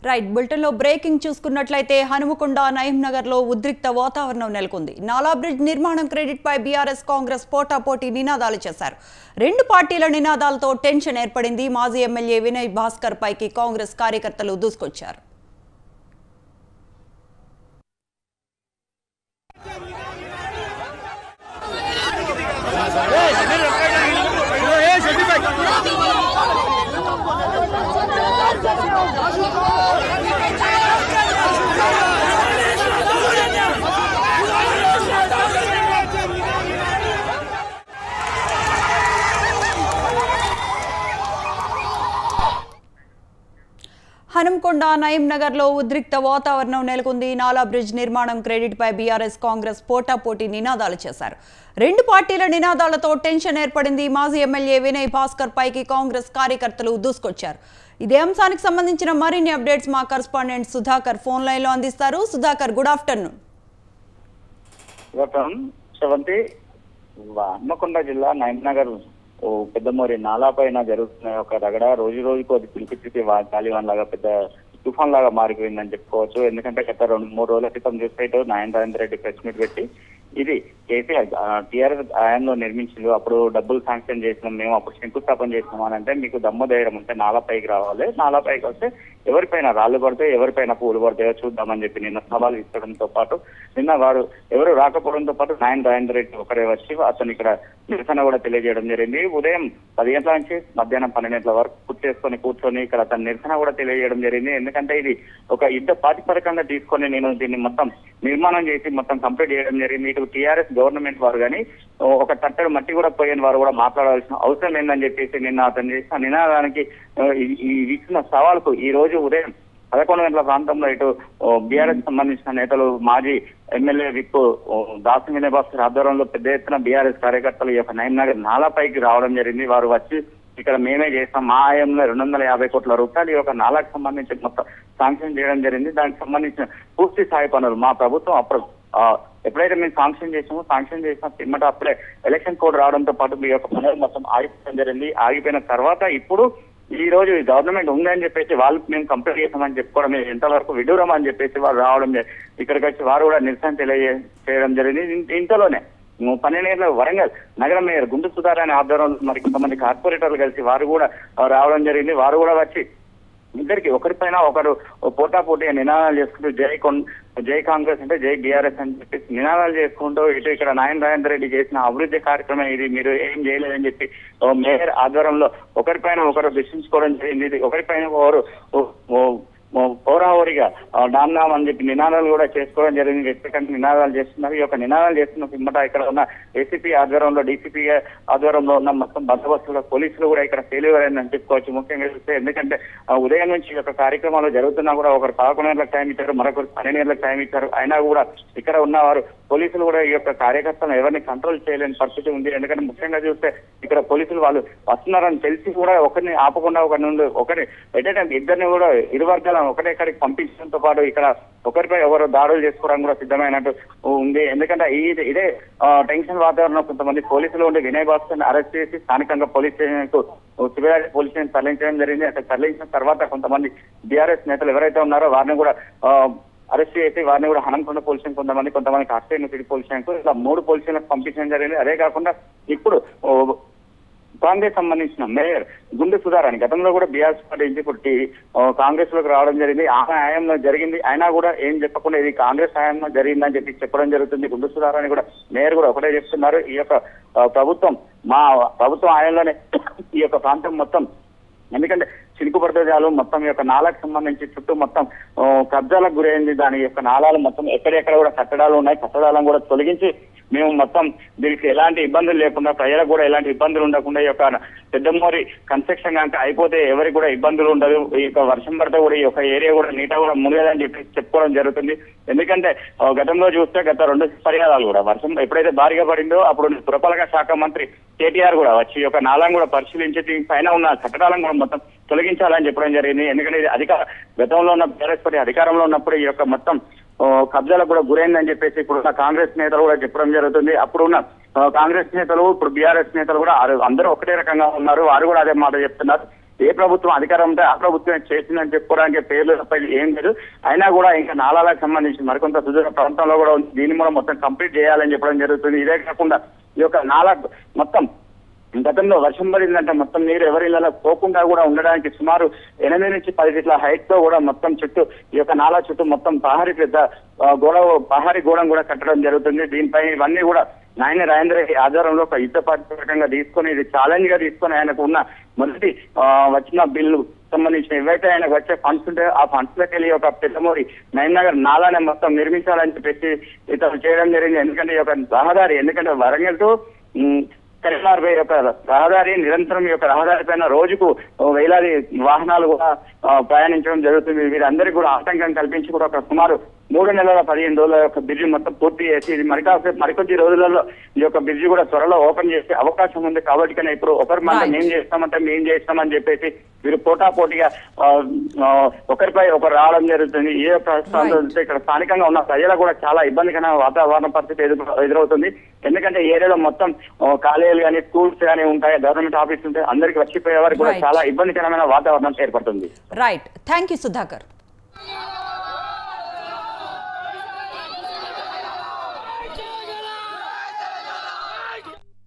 Right bulletin లో breaking చూసుకున్నట్లయితే హనుమకొండ నయీం నగర్ లో ఉద్రిక్త వాతావరణం నెలకొంది. నాలా బ్రిడ్జ్ నిర్మాణం క్రెడిట్ పై బీఆర్ఎస్ కాంగ్రెస్ పోటాపోటీ నినాదాలు చేశారు. రెండు పార్టీల నినాదాలతో టెన్షన్ ఏర్పడింది. మాజీ ఎమ్మెల్యే వినయ్ భాస్కర్ పైకి కాంగ్రెస్ కార్యకర్తలు దూసుకొచ్చారు. హనుమకొండ నయీం నగర్ లో ఉద్రిక్త వాతావరణం నెలకొంది. నాలా బ్రిడ్జ్ నిర్మాణం క్రెడిట్ పై బీఆర్ఎస్ కాంగ్రెస్ పోటాపోటీ నినాదాలు చేశారు. రెండు పార్టీల నినాదాలతో టెన్షన్ ఏర్పడింది. మాజీ ఎమ్మెల్యే వినయ్ భాస్కర్ పైకి కాంగ్రెస్ కార్యకర్తలు దూసుకొచ్చారు. ఇదే అంశానికి సంబంధించిన మరిన్ని అప్డేట్స్ మా కరెస్పాండెంట్ సుధాకర్ ఫోన్ లైన్ లో అందిస్తారు. Sudhakar, good afternoon. హన్మకొండ జిల్లా నయీం నగర్ పెద్దమూరి నాలా పైన జరుగుతున్న ఒక రగడ రోజు రోజుకు అది పిలిపిచ్చి గాలివాన్ లాగా పెద్ద తుఫాన్ లాగా మారిపోయిందని చెప్పుకోవచ్చు. ఎందుకంటే గత 2-3 రోజుల క్రితం చూస్తే నారాయణ రెడ్డి ప్రెస్ మీట్ పెట్టి ఇది కేసీఆర్ టీఆర్ఎస్ హయాంలో నిర్మించింది, అప్పుడు డబ్బులు శాంక్షన్ చేసినాం, మేము అప్పుడు శంకుస్థాపన చేసినాం అని అంటే మీకు దమ్ము ధైర్యం ఉంటే నాలా పైకి రావాలి, నాలా పైకి వస్తే ఎవరిపైన రాళ్లు పడితే ఎవరిపైన పూలు పడతాయో చూద్దామని చెప్పి నిన్న సవాలు ఇచ్చడంతో పాటు నిన్న వారు ఎవరు రాకపోవడంతో పాటు నారాయణ రెడ్డి ఒకరే వచ్చి అతను ఇక్కడ నిరసన కూడా తెలియజేయడం జరిగింది. ఉదయం 10 గంటల నుంచి మధ్యాహ్నం 12 గంటల వరకు కూర్చొని ఇక్కడ తన నిరసన కూడా తెలియజేయడం జరిగింది. ఎందుకంటే ఇది ఒక యుద్ధ ప్రాతిపదికంగా తీసుకొని నేను దీన్ని మొత్తం నిర్మాణం చేసి మొత్తం కంప్లీట్ చేయడం జరిగింది. ఇటు టీఆర్ఎస్ గవర్నమెంట్ వారు కానీ ఒక తట్టడు మట్టి కూడా పోయిన వారు కూడా మాట్లాడాల్సిన అవసరం ఏందని చెప్పేసి నిన్న అతను చేసిన నినాదానికి ఇచ్చిన సవాల్కు ఈ రోజు ఉదయం 11 గంటల ప్రాంతంలో ఇటు బీఆర్ఎస్ సంబంధించిన నేతలు మాజీ ఎమ్మెల్యే విప్ దాసు వినయ్ భాస్కర్ ఆధ్వర్యంలో పెద్ద ఎత్తున బీఆర్ఎస్ కార్యకర్తలు ఈ యొక్క నయీం నగర్ నాలా పైకి రావడం జరిగింది. వారు వచ్చి ఇక్కడ మేమే చేస్తాం, మా ఆయంలో 250 కోట్ల రూపాయలు ఈ యొక్క నాలాకు సంబంధించి మొత్తం శాంక్షన్ చేయడం జరిగింది. దానికి సంబంధించిన పూర్తి స్థాయి పనులు మా ప్రభుత్వం అప్పుడు ఎప్పుడైతే మేము శాంక్షన్ చేసిన పిమ్మట అప్పుడే ఎలక్షన్ కోడ్ రావడంతో పాటు మీ యొక్క పనులు మొత్తం ఆగిపోవడం జరిగింది. ఆగిపోయిన తర్వాత ఇప్పుడు ఈ రోజు గవర్నమెంట్ ఉందని చెప్పేసి వాళ్ళు మేము కంప్లీట్ చేస్తామని చెప్పుకోవడం ఎంతవరకు విడూరం అని చెప్పేసి వారు రావడం ఇక్కడికి వచ్చి వారు కూడా నిరసన తెలియజేయడం జరిగింది. ఇంతలోనే 12 గంటల వరంగల్ నగర మేయర్ గుండు సుధార్ అనే ఆధ్వర్యంలో మరి కొంతమంది కార్పొరేటర్లు కలిసి వారు కూడా రావడం జరిగింది. వారు కూడా వచ్చి ఇద్దరికి ఒకరిపైన ఒకరు పోటాపోటీ నినాదాలు చేసుకుంటూ జై కాంగ్రెస్ అంటే జై బీఆర్ఎస్ అని చెప్పేసి నినాదాలు చేసుకుంటూ ఇటు ఇక్కడ నారాయణ రెడ్డి చేసిన అభివృద్ధి కార్యక్రమం ఇది మీరు ఏం చేయలేదని చెప్పి మేయర్ ఆధ్వర్యంలో ఒకరిపైన ఒకరు దర్శించుకోవడం జరిగింది. ఇది ఒకరిపైన ఒకరు హోరాహోరీగా నామ్ అని చెప్పి నినాదాలు కూడా చేసుకోవడం జరిగింది. వ్యక్తిగత నినాదాలు చేస్తున్నారు. ఈ యొక్క నినాదాలు చేస్తున్న పిమ్మట ఇక్కడ ఉన్న ఏసీపీ ఆధ్వర్యంలో డీసీపీ ఆధ్వర్యంలో ఉన్న మొత్తం బందోబస్తులు పోలీసులు కూడా ఇక్కడ ఫెయిల్యూర్ అయిందని చెప్పుకోవచ్చు. ముఖ్యంగా చూస్తే ఎందుకంటే ఉదయం నుంచి ఈ యొక్క కార్యక్రమాలు జరుగుతున్నా కూడా ఒకరు 11 గంటలకు టైం ఇచ్చారు, మరొకరు 12 గంటలకు టైం ఇచ్చారు. అయినా కూడా ఇక్కడ ఉన్నవారు పోలీసులు కూడా ఈ యొక్క కార్యకర్తలను ఎవరిని కంట్రోల్ చేయలేని పరిస్థితి ఉంది. ఎందుకంటే ముఖ్యంగా చూస్తే ఇక్కడ పోలీసులు వాళ్ళు వస్తున్నారని తెలిసి కూడా ఒకరిని ఆపకుండా ఒకరిని ఎట్ ఏ టైం ఇద్దరిని కూడా ఇరు వర్గాల ఒకటే ఇక్కడికి పంపించడంతో పాటు ఇక్కడ ఒకరిపై ఒకరు దాడులు చేసుకోవడానికి కూడా సిద్ధమైనట్టు ఉంది. ఎందుకంటే ఇదే టెన్షన్ వాతావరణం కొంతమంది పోలీసులు ఉండి వినయ్ భాస్కర్ అరెస్ట్ చేసి స్థానికంగా పోలీస్ స్టేషన్ కు శివరాజ్ పోలీస్ స్టేషన్ తరలించడం జరిగింది. అక్కడ తరలించిన తర్వాత కొంతమంది బీఆర్ఎస్ నేతలు ఎవరైతే ఉన్నారో వారిని కూడా అరెస్ట్ చేసి వారిని కూడా హనంకొండ పోలీస్ స్టేషన్ కొంతమంది కాస్టేషన్ సిటీ పోలీస్ స్టేషన్ కు ఇలా 3 పోలీస్ స్టేషన్లకు పంపించడం జరిగింది. అదే కాకుండా ఇప్పుడు కాంగ్రెస్ సంబంధించిన మేయర్ గుండు సుధార్ అని గతంలో కూడా బీఆర్ఎస్ పార్టీ నుంచి పుట్టి కాంగ్రెస్ లోకి రావడం జరిగింది. ఆమె హయాంలో జరిగింది, అయినా కూడా ఏం చెప్పకుండా ఇది కాంగ్రెస్ హయాంలో జరిగిందని చెప్పి చెప్పడం జరుగుతుంది. గుండు సుధార్ అని కూడా మేయర్ కూడా ఒకటే చెప్తున్నారు, ఈ యొక్క మా ప్రభుత్వం హయాంలోనే ఈ యొక్క ప్రాంతం మొత్తం ఎందుకంటే చినుకు పడితే చాలు మొత్తం ఈ యొక్క నాలకు సంబంధించి చుట్టూ మొత్తం కబ్జాలకు గురైంది. దాని యొక్క నాలాలు మొత్తం ఎక్కడెక్కడ కూడా కట్టడాలు ఉన్నాయి, కట్టడాలను కూడా తొలగించి మేము మొత్తం దీనికి ఎలాంటి ఇబ్బందులు లేకుండా ప్రజలకు కూడా ఎలాంటి ఇబ్బందులు ఉండకుండా ఈ యొక్క పెద్దమూరి కన్స్ట్రక్షన్ కనుక అయిపోతే ఎవరికి కూడా ఇబ్బందులు ఉండదు. ఈ యొక్క వర్షం పడితే కూడా ఈ యొక్క ఏరియా కూడా నీటా కూడా మునిగదని చెప్పి చెప్పుకోవడం జరుగుతుంది. ఎందుకంటే గతంలో చూస్తే గత 2 పర్యాయాలు కూడా వర్షం ఎప్పుడైతే భారీగా పడిందో అప్పుడు పురపాలక శాఖ మంత్రి కేటీఆర్ కూడా వచ్చి ఈ యొక్క నాలను కూడా పరిశీలించి దీనిపైన ఉన్న కట్టడాలను కూడా మొత్తం తొలగించాలని చెప్పడం జరిగింది. ఎందుకంటే ఇది గతంలో ఉన్న బీఆర్ఎస్ పార్టీ అధికారంలో ఉన్నప్పుడు ఈ యొక్క మొత్తం కబ్జాలకు కూడా గురైందని చెప్పేసి ఇప్పుడున్న కాంగ్రెస్ నేతలు కూడా చెప్పడం జరుగుతుంది. అప్పుడున్న కాంగ్రెస్ నేతలు ఇప్పుడు బీఆర్ఎస్ నేతలు కూడా అందరూ ఒకటే రకంగా ఉన్నారు, వారు కూడా అదే మాట చెప్తున్నారు. ఏ ప్రభుత్వం అధికారం ఉంటే ఆ ప్రభుత్వం చేసిందని చెప్పుకోవడానికి పేర్లు తప్ప ఏం లేదు. అయినా కూడా ఇంకా నాలాలకు సంబంధించి మరికొంత సుదూర ప్రాంతంలో కూడా ఉంది. దీన్ని కూడా మొత్తం కంప్లీట్ చేయాలని చెప్పడం జరుగుతుంది. ఇదే కాకుండా ఈ యొక్క నాలా మొత్తం గతంలో వర్షం పడిందంటే మొత్తం నీరు ఎవరి ఇళ్లలో పోకుండా కూడా ఉండడానికి సుమారు 8 నుంచి 10 ఫీట్ల హైట్ తో కూడా మొత్తం చుట్టూ ఈ యొక్క నాలా చుట్టూ మొత్తం పహారీ గోడం కూడా కట్టడం జరుగుతుంది. దీనిపై ఇవన్నీ కూడా నాయన రాజేంద్ర ఆధారంలో ఒక యుద్ధపాఠకంగా తీసుకొని ఇది ఛాలెంజ్ గా తీసుకొని ఆయనకు ఉన్న మొదటి వచ్చిన బిల్లు సంబంధించిన ఏవైతే ఆయనకు వచ్చే ఫండ్స్ ఉంటే ఆ ఫండ్స్ లోకి వెళ్ళి ఒక పెద్దమూరి నగర్ నాలానే మొత్తం నిర్మించాలని చెప్పేసి ఇతను చేయడం జరిగింది. ఎందుకంటే ఈ యొక్క రహదారి ఎందుకంటే వరంగల్ టు కరీంనగర్ యొక్క రహదారి నిరంతరం ఈ యొక్క రహదారి పైన రోజుకు వేలాది వాహనాలు కూడా ప్రయాణించడం జరుగుతుంది. వీరందరికీ కూడా ఆటంకం కల్పించి కూడా ఒక సుమారు 3 నెలల 15 రోజుల యొక్క బ్రిడ్జి మొత్తం పూర్తి చేసి ఇది మరికొద్ది రోజులలో ఈ యొక్క బ్రిడ్జి కూడా త్వరలో ఓపెన్ చేసే అవకాశం ఉంది. కాబట్టి కానీ ఇప్పుడు ఒకరి మాట మేం చేస్తామంటే మేం చేస్తామని చెప్పేసి వీరు పోటాపోటీగా ఒకరిపై ఒకరు రావడం జరుగుతుంది. ఏ ప్రస్తుతం ఇక్కడ స్థానికంగా ఉన్న ప్రజలకు కూడా చాలా ఇబ్బందికరమైన వాతావరణ పరిస్థితి ఎదురవుతుంది. ఎందుకంటే ఏరియాలో మొత్తం కాలేజీలు కానీ స్కూల్స్ కానీ ఉంటాయి, గవర్నమెంట్ ఆఫీస్ ఉంటాయి, అందరికి వచ్చిపోయే వారికి కూడా చాలా ఇబ్బందికరమైన వాతావరణం ఏర్పడుతుంది. Right, thank you Sudhakar.